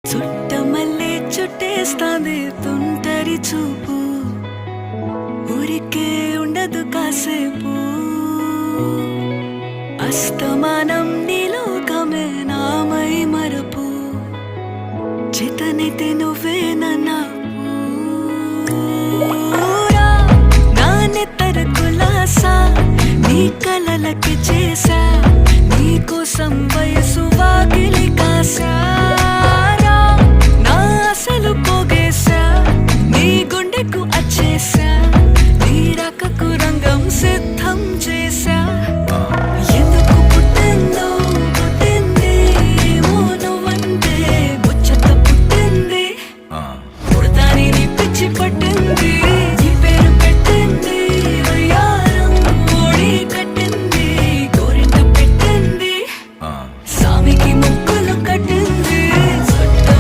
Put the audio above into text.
చుట్టమల్లే చుట్టేస్తాంది తుంటరి చూపు, ఊరికే ఉండదు కాసేపు. అస్తమానం నీలోకమే నామై మరపు, చేతనైతే నువ్వే నాన్నెత్తర కులాసా నీ కలలకి చేసా, నీ కోసం వయసు వాకిలి కాసా.